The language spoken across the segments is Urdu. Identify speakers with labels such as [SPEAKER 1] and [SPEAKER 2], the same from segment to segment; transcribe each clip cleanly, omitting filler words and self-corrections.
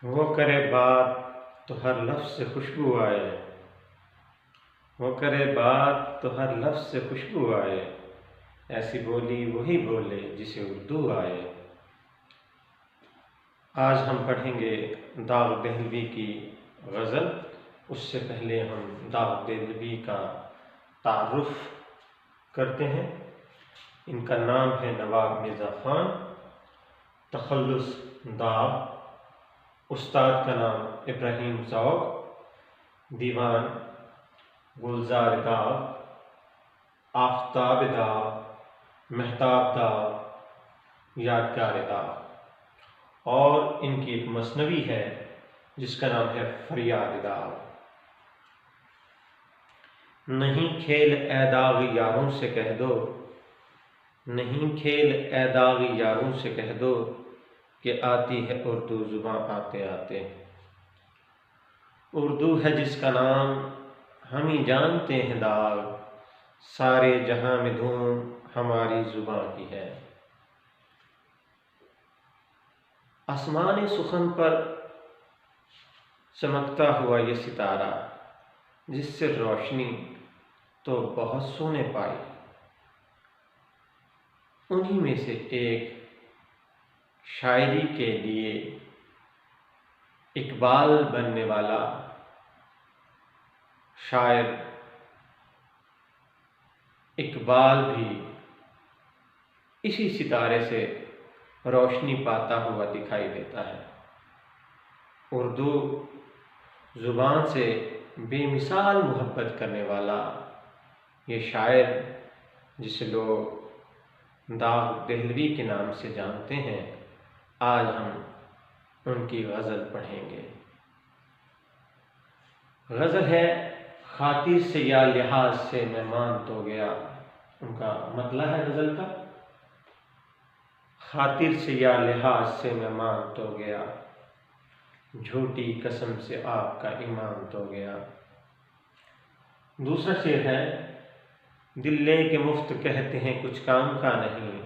[SPEAKER 1] وہ کرے بات تو ہر لفظ سے خوشبو آئے، وہ کرے بات تو ہر لفظ سے خوشبو آئے، ایسی بولی وہی بولے جسے اردو آئے۔ آج ہم پڑھیں گے داغ دہلوی کی غزل۔ اس سے پہلے ہم داغ دہلوی کا تعارف کرتے ہیں۔ ان کا نام ہے نواب مرزا خان، تخلص داغ، استاد کا نام ابراہیم ذوق، دیوان گلزار داغ، آفتاب داغ، مہتاب داغ، یادگار داغ، اور ان کی ایک مثنوی ہے جس کا نام ہے فریاد داغ۔ نہیں کھیل اے داغ یاروں سے کہہ دو، نہیں کھیل اے داغ یاروں سے کہہ دو کہ آتی ہے اردو زباں آتے آتے۔ اردو ہے جس کا نام ہم ہی جانتے ہیں داغ، سارے جہاں میں دھوم ہماری زباں کی ہے۔ آسمان سخن پر چمکتا ہوا یہ ستارہ، جس سے روشنی تو بہت سونے پائی، انہی میں سے ایک شاعری کے لیے اقبال بننے والا شاعر اقبال بھی اسی ستارے سے روشنی پاتا ہوا دکھائی دیتا ہے۔ اردو زبان سے بے مثال محبت کرنے والا یہ شاعر، جسے لوگ داغ دہلوی کے نام سے جانتے ہیں، آج ہم ان کی غزل پڑھیں گے۔ غزل ہے خاطر سے یا لحاظ سے میں مان تو گیا۔ ان کا مطلب ہے غزل کا، خاطر سے یا لحاظ سے میں مان تو گیا، جھوٹی قسم سے آپ کا ایمان تو گیا۔ دوسرا شعر ہے، دل لے کے مفت کہتے ہیں کچھ کام کا نہیں،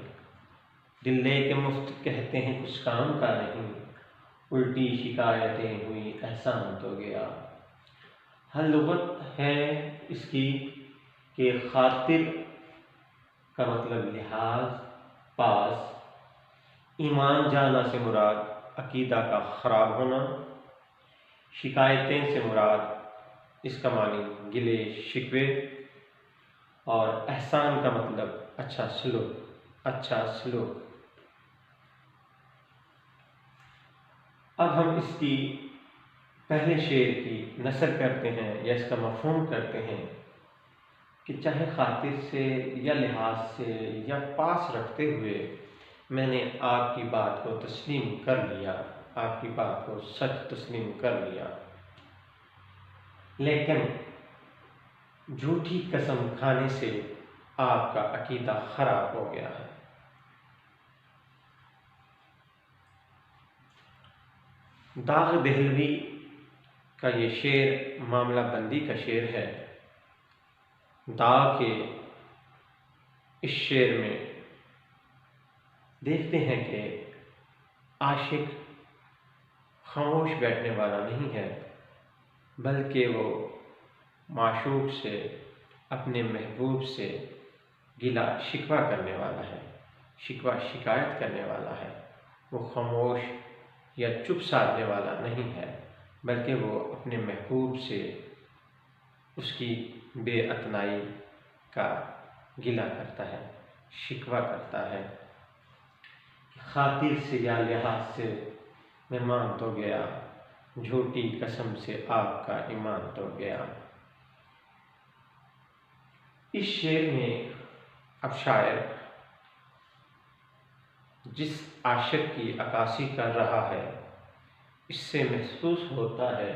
[SPEAKER 1] دل لے کے مفت کہتے ہیں کچھ کام کا نہیں، الٹی شکایتیں ہوئی احسان تو گیا۔ ہر لغت ہے اس کی کہ خاطر کا مطلب لحاظ، پاس، ایمان جانا سے مراد عقیدہ کا خراب ہونا، شکایتیں سے مراد اس کا معنی گلے شکوے، اور احسان کا مطلب اچھا سلوک، اچھا سلوک۔ اب ہم اس کی پہلے شعر کی نثر کرتے ہیں یا اس کا مفہوم کرتے ہیں کہ چاہے خاطر سے یا لحاظ سے یا پاس رکھتے ہوئے میں نے آپ کی بات کو تسلیم کر لیا، آپ کی بات کو سچ تسلیم کر لیا، لیکن جھوٹی قسم کھانے سے آپ کا عقیدہ خراب ہو گیا ہے۔ داغ دہلوی کا یہ شعر معاملہ بندی کا شعر ہے۔ داغ کے اس شعر میں دیکھتے ہیں کہ عاشق خاموش بیٹھنے والا نہیں ہے، بلکہ وہ معشوق سے، اپنے محبوب سے گلہ شکوہ کرنے والا ہے، شکوہ شکایت کرنے والا ہے۔ وہ خاموش یا چپ سادھنے والا نہیں ہے، بلکہ وہ اپنے محبوب سے اس کی بے اعتنائی کا گلہ کرتا ہے، شکوہ کرتا ہے۔ خاطر سے یا لحاظ سے میں مان تو گیا، جھوٹی قسم سے آپ کا ایمان تو گیا۔ اس شعر میں اب شاعر جس عاشق کی عکاسی کر رہا ہے، اس سے محسوس ہوتا ہے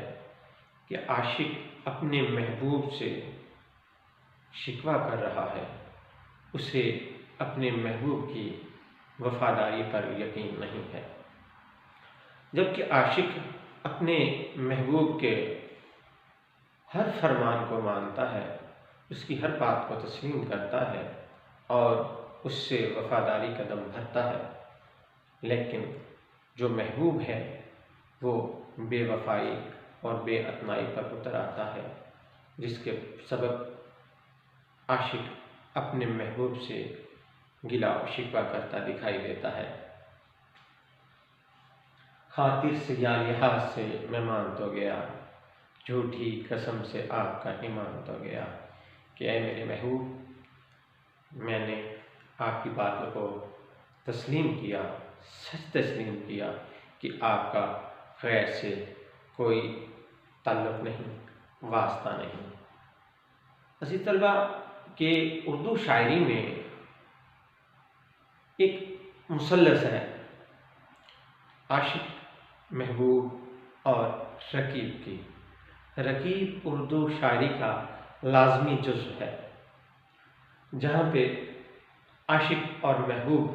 [SPEAKER 1] کہ عاشق اپنے محبوب سے شکوہ کر رہا ہے، اسے اپنے محبوب کی وفاداری پر یقین نہیں ہے، جبکہ عاشق اپنے محبوب کے ہر فرمان کو مانتا ہے، اس کی ہر بات کو تسلیم کرتا ہے اور اس سے وفاداری قدم بھرتا ہے، لیکن جو محبوب ہے وہ بے وفائی اور بے اعتنائی پر اتر آتا ہے، جس کے سبب عاشق اپنے محبوب سے گلہ و شکوہ کرتا دکھائی دیتا ہے۔ خاطر سے یا لحاظ سے میں مان تو گیا، جھوٹی قسم سے آپ کا ایمان تو گیا، کہ اے میرے محبوب، میں نے آپ کی باتوں کو تسلیم کیا، سچ تسلیم کیا کہ آپ کا غیر سے کوئی تعلق نہیں، واسطہ نہیں۔ عزیز طلبہ، کہ اردو شاعری میں ایک مثلث ہے، عاشق، محبوب اور رقیب کی۔ رقیب اردو شاعری کا لازمی جزو ہے، جہاں پہ عاشق اور محبوب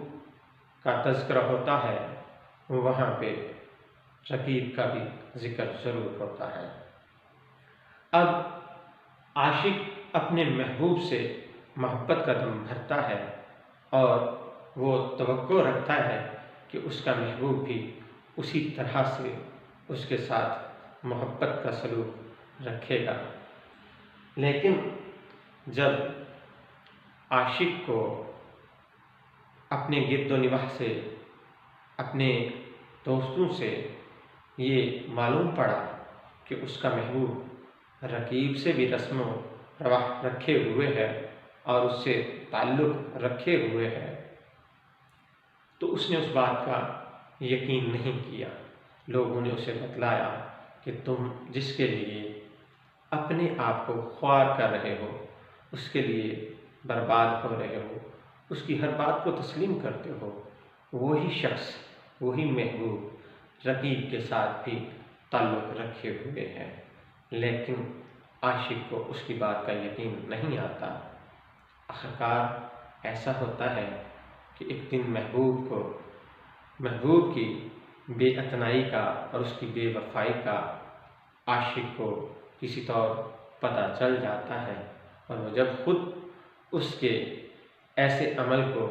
[SPEAKER 1] کا تذکرہ ہوتا ہے، وہاں پہ رقیب کا بھی ذکر ضرور ہوتا ہے۔ اب عاشق اپنے محبوب سے محبت کا دم بھرتا ہے اور وہ توقع رکھتا ہے کہ اس کا محبوب بھی اسی طرح سے اس کے ساتھ محبت کا سلوک رکھے گا۔ لیکن جب عاشق کو اپنے گرد و نواح سے، اپنے دوستوں سے یہ معلوم پڑا کہ اس کا محبوب رقیب سے بھی رسم و رواج رکھے ہوئے ہے اور اس سے تعلق رکھے ہوئے ہے، تو اس نے اس بات کا یقین نہیں کیا۔ لوگوں نے اسے بتلایا کہ تم جس کے لیے اپنے آپ کو خوار کر رہے ہو، اس کے لیے برباد ہو رہے ہو، اس کی ہر بات کو تسلیم کرتے ہو، وہی شخص، وہی محبوب رقیب کے ساتھ بھی تعلق رکھے ہوئے ہیں، لیکن عاشق کو اس کی بات کا یقین نہیں آتا۔ آخرکار ایسا ہوتا ہے کہ ایک دن محبوب کی بے اعتنائی کا اور اس کی بے وفائی کا عاشق کو کسی طور پتہ چل جاتا ہے، اور وہ جب خود اس کے ایسے عمل کو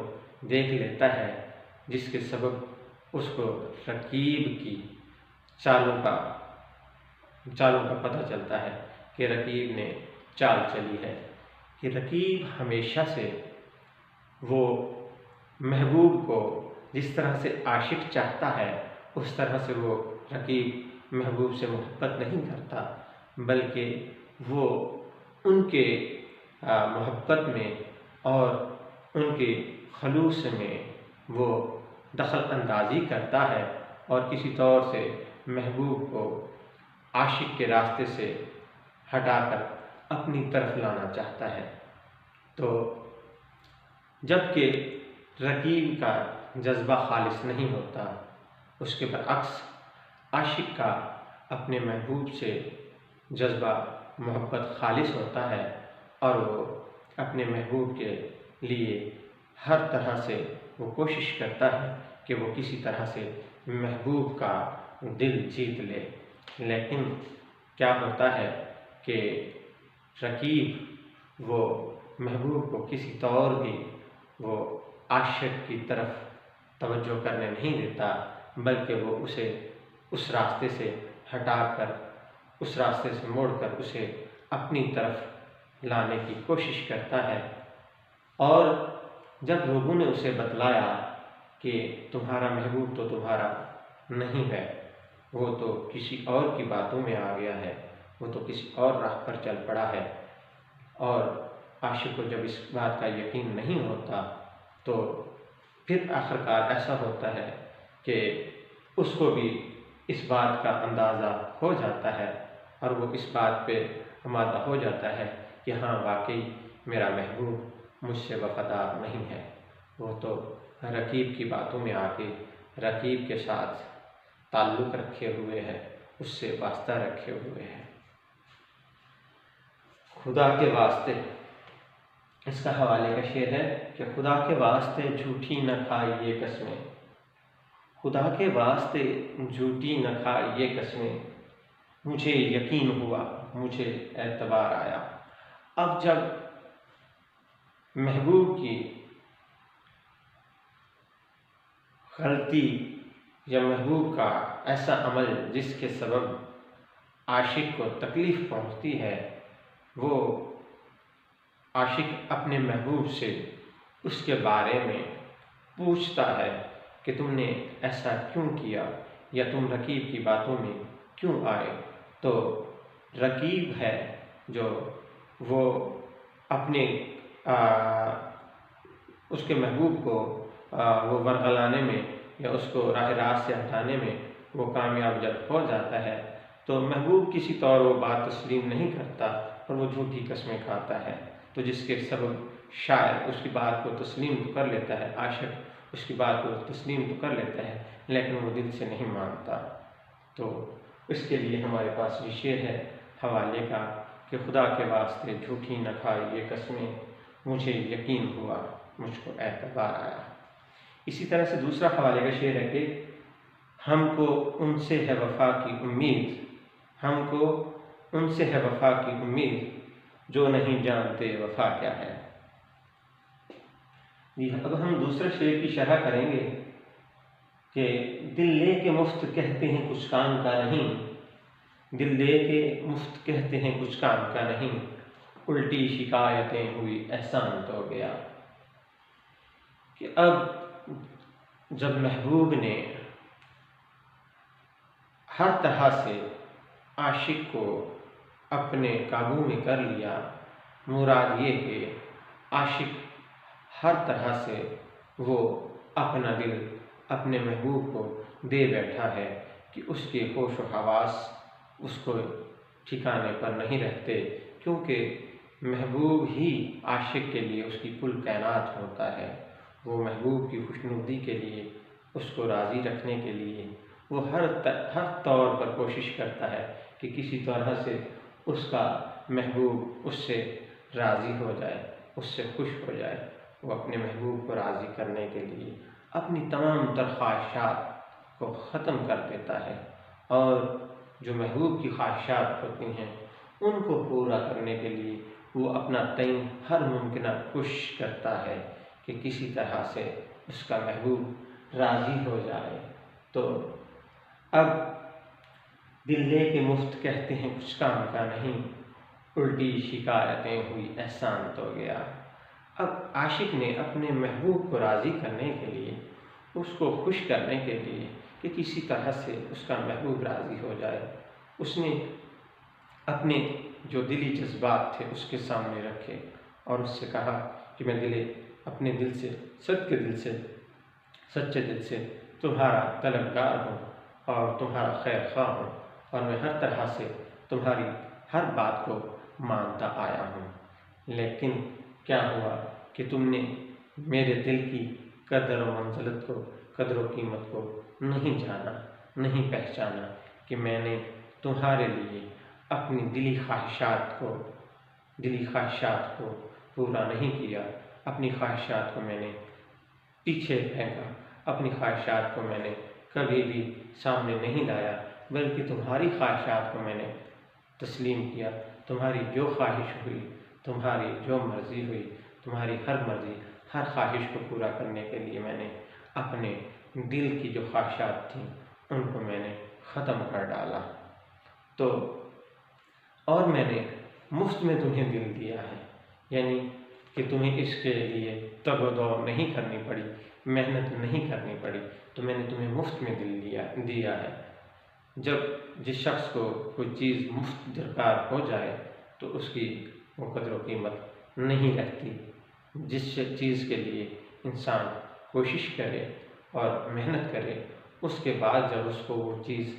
[SPEAKER 1] دیکھ لیتا ہے جس کے سبب اس کو رقیب کی چالوں کا پتہ چلتا ہے کہ رقیب نے چال چلی ہے، کہ رقیب ہمیشہ سے وہ محبوب کو جس طرح سے عاشق چاہتا ہے اس طرح سے وہ رقیب محبوب سے محبت نہیں کرتا، بلکہ وہ ان کے محبت میں اور ان کے خلوص میں وہ دخل اندازی کرتا ہے اور کسی طور سے محبوب کو عاشق کے راستے سے ہٹا کر اپنی طرف لانا چاہتا ہے۔ تو جب کہ رقیب کا جذبہ خالص نہیں ہوتا، اس کے برعکس عاشق کا اپنے محبوب سے جذبہ محبت خالص ہوتا ہے اور وہ اپنے محبوب کے لیے ہر طرح سے وہ کوشش کرتا ہے کہ وہ کسی طرح سے محبوب کا دل جیت لے۔ لیکن کیا ہوتا ہے کہ رقیب وہ محبوب کو کسی طور بھی وہ عاشق کی طرف توجہ کرنے نہیں دیتا، بلکہ وہ اسے اس راستے سے ہٹا کر، اس راستے سے موڑ کر اسے اپنی طرف لانے کی کوشش کرتا ہے۔ اور جب لوگوں نے اسے بتلایا کہ تمہارا محبوب تو تمہارا نہیں ہے، وہ تو کسی اور کی باتوں میں آ گیا ہے، وہ تو کسی اور راہ پر چل پڑا ہے، اور عاشق کو جب اس بات کا یقین نہیں ہوتا تو پھر آخرکار ایسا ہوتا ہے کہ اس کو بھی اس بات کا اندازہ ہو جاتا ہے اور وہ اس بات پہ آمادہ ہو جاتا ہے کہ ہاں واقعی میرا محبوب مجھ سے وفادار نہیں ہے، وہ تو رقیب کی باتوں میں آ کے رقیب کے ساتھ تعلق رکھے ہوئے ہے، اس سے واسطہ رکھے ہوئے ہے۔ خدا کے واسطے، اس کا حوالے کا شعر ہے کہ خدا کے واسطے جھوٹی نہ کھائیے قسمیں، خدا کے واسطے جھوٹی نہ کھائیے قسمیں، مجھے یقین ہوا، مجھے اعتبار آیا۔ اب جب محبوب کی غلطی یا محبوب کا ایسا عمل جس کے سبب عاشق کو تکلیف پہنچتی ہے، وہ عاشق اپنے محبوب سے اس کے بارے میں پوچھتا ہے کہ تم نے ایسا کیوں کیا، یا تم رقیب کی باتوں میں کیوں آئے؟ تو رقیب ہے جو وہ اپنے اس کے محبوب کو وہ ورغلانے میں یا اس کو راہ راست سے ہٹانے میں وہ کامیاب جب ہو جاتا ہے تو محبوب کسی طور وہ بات تسلیم نہیں کرتا اور وہ جھوٹی قسمیں کھاتا ہے، تو جس کے سبب شاعر اس کی بات کو تسلیم تو کر لیتا ہے، عاشق اس کی بات کو تسلیم تو کر لیتا ہے، لیکن وہ دل سے نہیں مانتا۔ تو اس کے لیے ہمارے پاس یہ شعر ہے حوالے کا کہ خدا کے واسطے جھوٹی نہ کھائی یہ قسمیں، مجھے یقین ہوا مجھ کو اعتبار آیا۔ اسی طرح سے دوسرا حوالے کا شعر ہے کہ ہم کو ان سے ہے وفا کی امید، ہم کو ان سے ہے وفا کی امید جو نہیں جانتے وفا کیا ہے۔ اب ہم دوسرے شعر کی شرح کریں گے کہ دل لے کے مفت کہتے ہیں کچھ کام کا نہیں، دل لے کے مفت کہتے ہیں کچھ کام کا نہیں، الٹی شکایتیں ہوئی احسان تو گیا۔ کہ اب جب محبوب نے ہر طرح سے عاشق کو اپنے قابو میں کر لیا، مراد یہ کہ عاشق ہر طرح سے وہ اپنا دل اپنے محبوب کو دے بیٹھا ہے کہ اس کے ہوش و حواس اس کو ٹھکانے پر نہیں رہتے، کیونکہ محبوب ہی عاشق کے لیے اس کی کل کائنات ہوتا ہے۔ وہ محبوب کی خوشنودی کے لیے، اس کو راضی رکھنے کے لیے وہ ہر طور پر کوشش کرتا ہے کہ کسی طرح سے اس کا محبوب اس سے راضی ہو جائے، اس سے خوش ہو جائے۔ وہ اپنے محبوب کو راضی کرنے کے لیے اپنی تمام تر خواہشات کو ختم کر دیتا ہے، اور جو محبوب کی خواہشات ہوتی ہیں ان کو پورا کرنے کے لیے وہ اپنا تئیں ہر ممکنہ کوشش کرتا ہے کہ کسی طرح سے اس کا محبوب راضی ہو جائے۔ تو اب دل لے کے مفت کہتے ہیں کچھ کام کا نہیں، الٹی شکایتیں ہوئی احسان تو گیا۔ اب عاشق نے اپنے محبوب کو راضی کرنے کے لیے، اس کو خوش کرنے کے لیے کہ کسی طرح سے اس کا محبوب راضی ہو جائے، اس نے اپنے جو دلی جذبات تھے اس کے سامنے رکھے اور اس سے کہا کہ میں اپنے دل سے، سچے دل سے تمہارا طلبگار ہوں اور تمہارا خیر خواہ ہوں، اور میں ہر طرح سے تمہاری ہر بات کو مانتا آیا ہوں، لیکن کیا ہوا کہ تم نے میرے دل کی قدر و منزلت کو، قدر و قیمت کو نہیں جانا، نہیں پہچانا، کہ میں نے تمہارے لیے اپنی دلی خواہشات کو پورا نہیں کیا، اپنی خواہشات کو میں نے پیچھے پھینکا، اپنی خواہشات کو میں نے کبھی بھی سامنے نہیں لایا، بلکہ تمہاری خواہشات کو میں نے تسلیم کیا۔ تمہاری جو خواہش ہوئی، تمہاری جو مرضی ہوئی، تمہاری ہر مرضی، ہر خواہش کو پورا کرنے کے لیے میں نے اپنے دل کی جو خواہشات تھیں ان کو میں نے ختم کر ڈالا۔ تو اور میں نے مفت میں تمہیں دل دیا ہے، یعنی کہ تمہیں اس کے لیے تگ و دو نہیں کرنی پڑی، محنت نہیں کرنی پڑی، تو میں نے تمہیں مفت میں دل دیا ہے۔ جب جس شخص کو کوئی چیز مفت درکار ہو جائے تو اس کی وہ قدر و قیمت نہیں رہتی۔ جس چیز کے لیے انسان کوشش کرے اور محنت کرے، اس کے بعد جب اس کو وہ چیز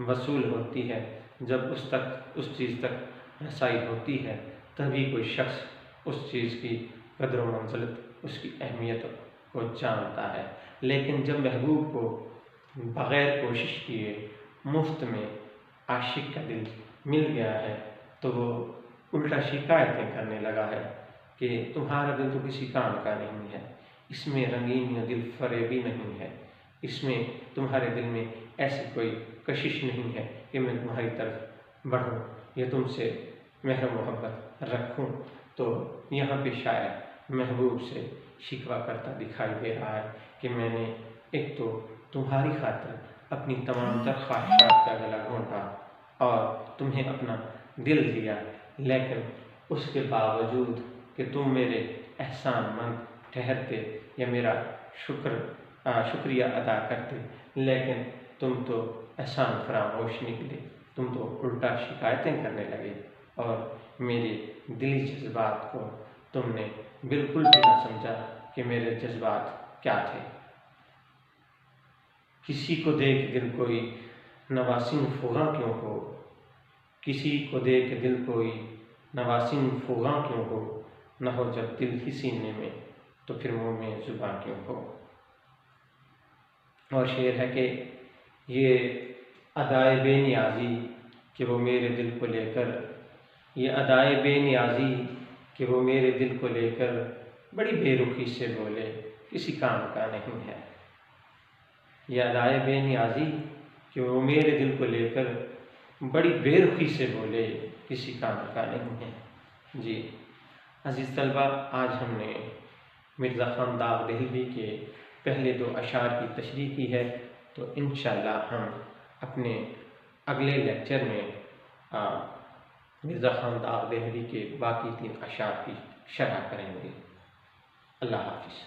[SPEAKER 1] وصول ہوتی ہے، جب اس چیز تک رسائی ہوتی ہے، تبھی کوئی شخص اس چیز کی قدر و منزلت، اس کی اہمیت کو جانتا ہے۔ لیکن جب محبوب کو بغیر کوشش کیے مفت میں عاشق کا دل مل گیا ہے تو وہ الٹا شکایتیں کرنے لگا ہے کہ تمہارا دل تو کسی کام کا نہیں ہے، اس میں رنگینی و دل فریبی نہیں ہے، اس میں تمہارے دل میں ایسی کوئی کشش نہیں ہے کہ میں تمہاری طرف بڑھوں یا تم سے مہر و محبت رکھوں۔ تو یہاں پہ شاعر محبوب سے شکوہ کرتا دکھائی دے رہا ہے کہ میں نے ایک تو تمہاری خاطر اپنی تمام تر خواہشات کا گلا گھونٹا اور تمہیں اپنا دل دیا، لیکن اس کے باوجود کہ تم میرے احسان مند ٹھہرتے یا میرا شکریہ ادا کرتے، لیکن تم تو احسان فراموش نکلے، تم تو الٹا شکایتیں کرنے لگے اور میرے دلی جذبات کو تم نے بالکل بھی نہ سمجھا کہ میرے جذبات کیا تھے۔ کسی کو دیکھ دل کوئی نواسین فغاں کیوں ہو، کسی کو دیکھ دل کوئی نواسین فغاں کیوں ہو، نہ ہو جب دل ہی سینے میں تو پھر منہ میں زباں کیوں ہو۔ اور شعر ہے کہ یہ ادائے بے نیازی کہ وہ میرے دل کو لے کر، یہ ادائے بے نیازی کہ وہ میرے دل کو لے کر بڑی بے رخی سے بولے کسی کام کا نہیں ہے۔ یہ ادائے بے نیازی کہ وہ میرے دل کو لے کر بڑی بے رخی سے بولے کسی کام کا نہیں ہے۔ جی عزیز طلبہ، آج ہم نے مرزا خان داغ دہلوی کے پہلے 2 اشعار کی تشریح کی ہے، تو انشاءاللہ ہم اپنے اگلے لیکچر میں مرزا خان داغ دہلوی کے باقی 3 اشعار کی شرح کریں گے۔ اللہ حافظ۔